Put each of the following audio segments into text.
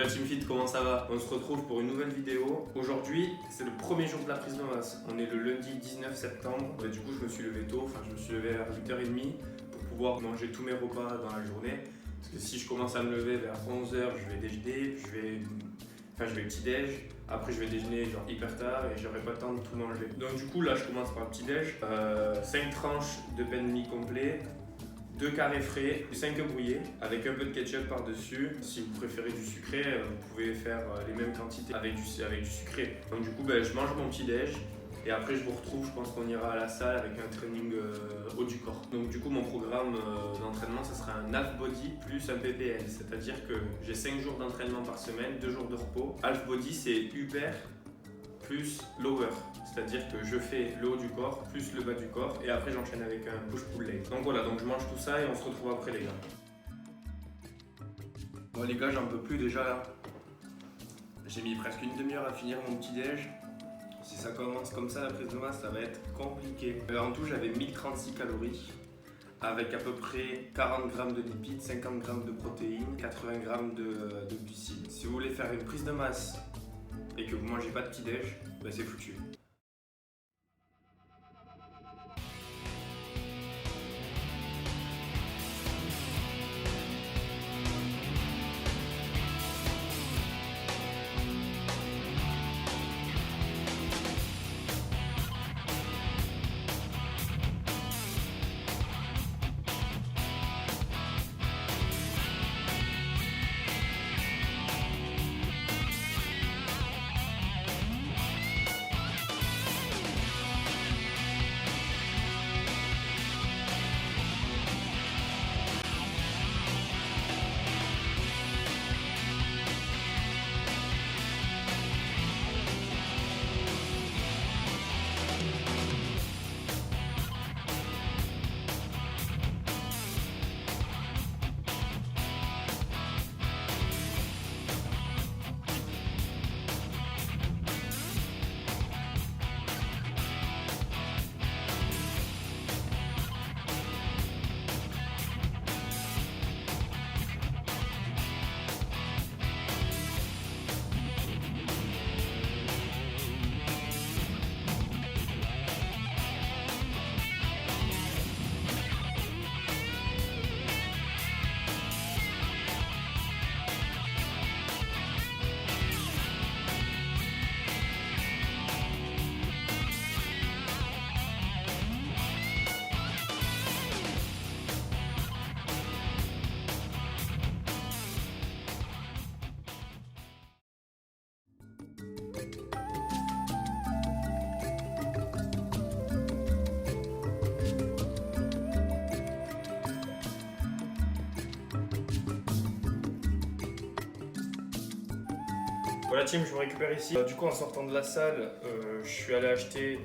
La Team Fit, comment ça va? On se retrouve pour une nouvelle vidéo. Aujourd'hui, c'est le premier jour de la prise de masse. On est le lundi 19 septembre. Du coup, je me suis levé tôt, je me suis levé vers 8h30 pour pouvoir manger tous mes repas dans la journée. Parce que si je commence à me lever vers 11h, je vais déjeuner, je vais petit-déj. Après, je vais déjeuner genre hyper tard et j'aurai pas le temps de tout manger. Donc du coup, là, je commence par le petit-déj. 5 tranches de pain de mie complet. 2 carrés frais, 5 œufs brouillés avec un peu de ketchup par-dessus. Si vous préférez du sucré, vous pouvez faire les mêmes quantités avec du sucré. Donc du coup, je mange mon petit déj et après je vous retrouve, je pense qu'on ira à la salle avec un training haut du corps. Donc du coup, mon programme d'entraînement, ça sera un half body plus un PPL. C'est-à-dire que j'ai 5 jours d'entraînement par semaine, 2 jours de repos. Half body, c'est upper plus lower, c'est-à-dire que je fais le haut du corps plus le bas du corps et après j'enchaîne avec un push-pull leg. Donc voilà, donc je mange tout ça et on se retrouve après les gars. Bon les gars, j'en peux plus déjà là. J'ai mis presque une demi-heure à finir mon petit déj. Si ça commence comme ça la prise de masse, ça va être compliqué. En tout, j'avais 1036 calories avec à peu près 40 grammes de lipides, 50 grammes de protéines, 80 grammes de glucides. Si vous voulez faire une prise de masse et que vous mangez pas de petit déj, c'est foutu. Voilà team, je me récupère ici. Du coup en sortant de la salle, je suis allé acheter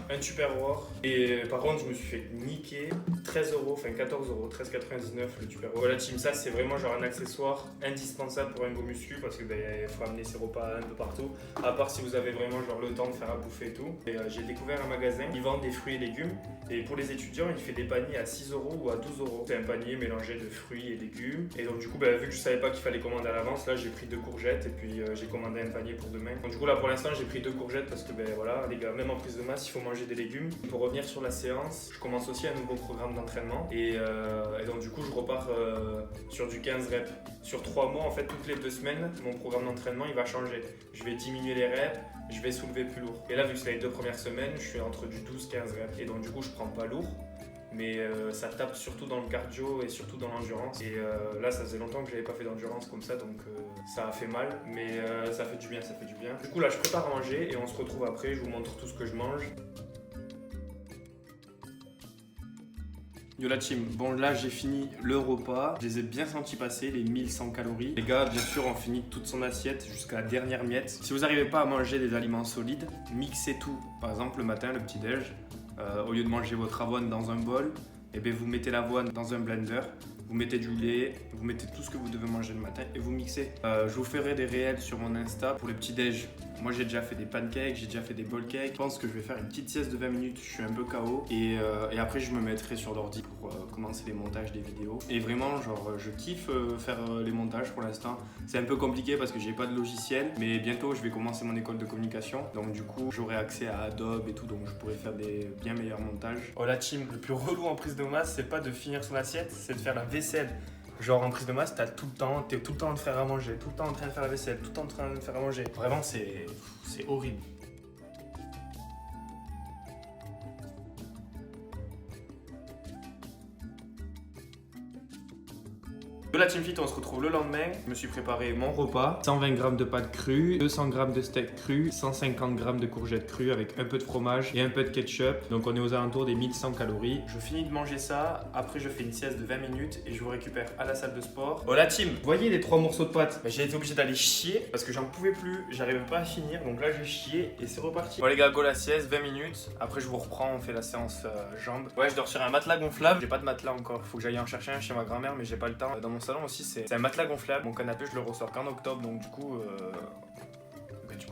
un Tupperware et par contre je me suis fait niquer 13 euros, enfin 14 euros, 13,99 le Tupperware. Voilà team, ça c'est vraiment genre un accessoire indispensable pour un beau muscu parce que il faut amener ses repas un peu partout, à part si vous avez vraiment genre le temps de faire à bouffer et tout. Et j'ai découvert un magasin qui vend des fruits et légumes et pour les étudiants il fait des paniers à 6 euros ou à 12 euros. C'est un panier mélangé de fruits et légumes et donc du coup vu que je savais pas qu'il fallait commander à l'avance, là j'ai pris 2 courgettes et puis j'ai commandé un panier pour demain. Donc du coup là pour l'instant j'ai pris 2 courgettes parce que voilà les gars, même en prise de masse il faut manger des légumes. Pour revenir sur la séance, je commence aussi un nouveau programme d'entraînement et donc du coup je repars sur du 15 reps. Sur 3 mois en fait, toutes les 2 semaines, mon programme d'entraînement il va changer. Je vais diminuer les reps, je vais soulever plus lourd. Et là vu que c'est les 2 premières semaines, je suis entre du 12-15 reps et donc du coup je prends pas lourd. Mais ça tape surtout dans le cardio et surtout dans l'endurance. Et là, ça faisait longtemps que j'avais pas fait d'endurance comme ça, donc ça a fait mal, mais ça fait du bien, ça fait du bien. Du coup, là, je prépare à manger et on se retrouve après. Je vous montre tout ce que je mange. Yo la team, bon là j'ai fini le repas, je les ai bien sentis passer, les 1100 calories. Les gars, bien sûr, on finit toute son assiette jusqu'à la dernière miette. Si vous n'arrivez pas à manger des aliments solides, mixez tout. Par exemple, le matin, le petit déj, au lieu de manger votre avoine dans un bol, vous mettez l'avoine dans un blender, vous mettez du lait, vous mettez tout ce que vous devez manger le matin et vous mixez. Je vous ferai des réels sur mon Insta pour le petit déj. Moi j'ai déjà fait des pancakes, j'ai déjà fait des bowl cakes. Je pense que je vais faire une petite sieste de 20 minutes, je suis un peu KO. Et après je me mettrai sur l'ordi pour commencer les montages des vidéos. Et vraiment genre je kiffe faire les montages pour l'instant. C'est un peu compliqué parce que j'ai pas de logiciel. Mais bientôt je vais commencer mon école de communication. Donc du coup j'aurai accès à Adobe et tout. Donc je pourrai faire des bien meilleurs montages. Oh la team, le plus relou en prise de masse, c'est pas de finir son assiette, c'est de faire la vaisselle. Genre en prise de masse, t'es tout le temps en train de faire à manger, tout le temps en train de faire la vaisselle, tout le temps en train de faire à manger. Vraiment, c'est horrible. De la Team Fit, on se retrouve le lendemain. Je me suis préparé mon repas. 120 g de pâtes crues, 200 g de steak cru, 150 g de courgettes crues avec un peu de fromage et un peu de ketchup. Donc on est aux alentours des 1100 calories. Je finis de manger ça. Après, je fais une sieste de 20 minutes et je vous récupère à la salle de sport. Oh la team, vous voyez les 3 morceaux de pâtes? J'ai été obligé d'aller chier parce que j'en pouvais plus. J'arrivais pas à finir. Donc là, j'ai chié et c'est reparti. Bon les gars, go la sieste, 20 minutes. Après, je vous reprends. On fait la séance jambes. Ouais, je dors sur un matelas gonflable. J'ai pas de matelas encore. Faut que j'aille en chercher un chez ma grand-mère, mais j'ai pas le temps. Dans mon salon aussi, c'est un matelas gonflable. Mon canapé, je le ressors qu'en octobre, donc du coup,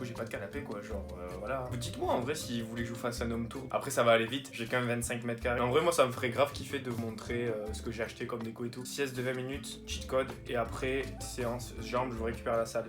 j'ai pas de canapé quoi. Genre, voilà. Vous dites-moi en vrai si vous voulez que je vous fasse un home tour. Après, ça va aller vite. J'ai quand même 25 mètres carrés. En vrai, moi, ça me ferait grave kiffer de vous montrer ce que j'ai acheté comme déco et tout. Sieste de 20 minutes, cheat code, et après, séance jambes, je vous récupère à la salle.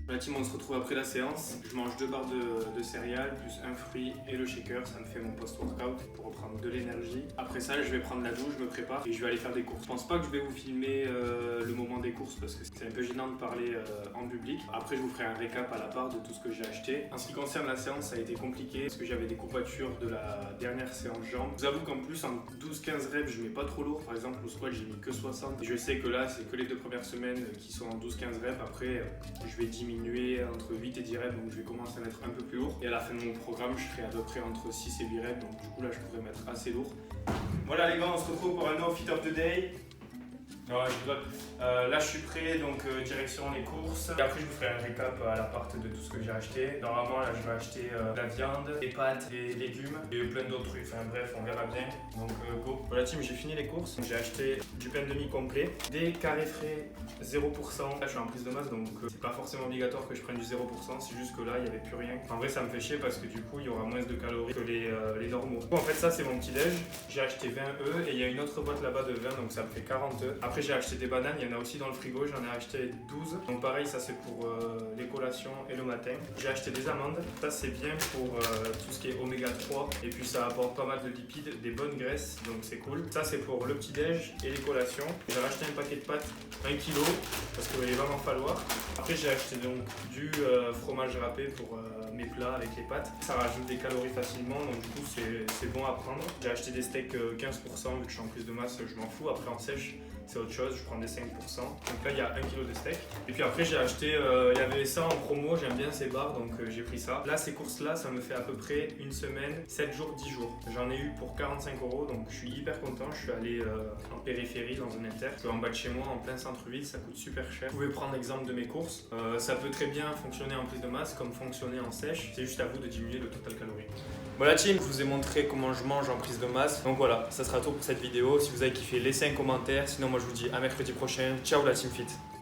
La team, on se retrouve après la séance. Je mange 2 barres de céréales, plus un fruit et le shaker. Ça me fait mon post-workout pour reprendre de l'énergie. Après ça, je vais prendre la douche, je me prépare et je vais aller faire des courses. Je pense pas que je vais vous filmer le moment des courses parce que c'est un peu gênant de parler en public. Après, je vous ferai un récap à la part de tout ce que j'ai acheté. En ce qui concerne la séance, ça a été compliqué parce que j'avais des courbatures de la dernière séance jambes. Je vous avoue qu'en plus, en 12-15 reps, je mets pas trop lourd. Par exemple, au squat, j'ai mis que 60. Et je sais que là, c'est que les 2 premières semaines qui sont en 12-15 reps. Après, je vais diminuer entre 8 et 10 reps, donc je vais commencer à mettre un peu plus lourd. Et à la fin de mon programme, je serai à peu près entre 6 et 8 reps, donc du coup là, je pourrais mettre assez lourd. Voilà les gars, on se retrouve pour un no fit of the day. Non, je rigole. Là, je suis prêt, donc direction les courses. Et après, je vous ferai un récap à l'appart de tout ce que j'ai acheté. Normalement, là, je vais acheter de la viande, des pâtes, des légumes et plein d'autres trucs. Enfin bref, on verra bien. Donc go. Voilà team, j'ai fini les courses. J'ai acheté du pain demi complet, des carrés frais 0%. Là, je suis en prise de masse, donc c'est pas forcément obligatoire que je prenne du 0%. C'est juste que là, il n'y avait plus rien. En vrai, ça me fait chier parce que du coup, il y aura moins de calories que les normaux. Bon, en fait, ça, c'est mon petit déj. J'ai acheté 20 œufs et il y a une autre boîte là-bas de 20, donc ça me fait 40 œufs. Après, j'ai acheté des bananes, il y en a aussi dans le frigo, j'en ai acheté 12. Donc pareil, ça c'est pour les collations et le matin. J'ai acheté des amandes, ça c'est bien pour tout ce qui est oméga 3. Et puis ça apporte pas mal de lipides, des bonnes graisses, donc c'est cool. Ça c'est pour le petit déj et les collations. J'ai racheté un paquet de pâtes, 1 kg, parce qu'il va m'en falloir. Après j'ai acheté donc du fromage râpé pour mes plats avec les pâtes. Ça rajoute des calories facilement, donc du coup c'est bon à prendre. J'ai acheté des steaks 15%, vu que je suis en prise de masse, je m'en fous. Après en sèche, c'est autre chose, je prends des 5%. Donc là il y a 1 kg de steak. Et puis après j'ai acheté, il y avait ça en promo, j'aime bien ces barres donc j'ai pris ça. Là ces courses là ça me fait à peu près une semaine, 7 jours, 10 jours. J'en ai eu pour 45 € donc je suis hyper content. Je suis allé en périphérie dans un inter. Je suis en bas de chez moi en plein centre-ville, ça coûte super cher. Vous pouvez prendre l'exemple de mes courses. Ça peut très bien fonctionner en prise de masse comme fonctionner en sèche. C'est juste à vous de diminuer le total calorie. Voilà team, je vous ai montré comment je mange en prise de masse. Donc voilà, ça sera tout pour cette vidéo. Si vous avez kiffé, laissez un commentaire. Sinon moi je vous dis à mercredi prochain. Ciao la team fit.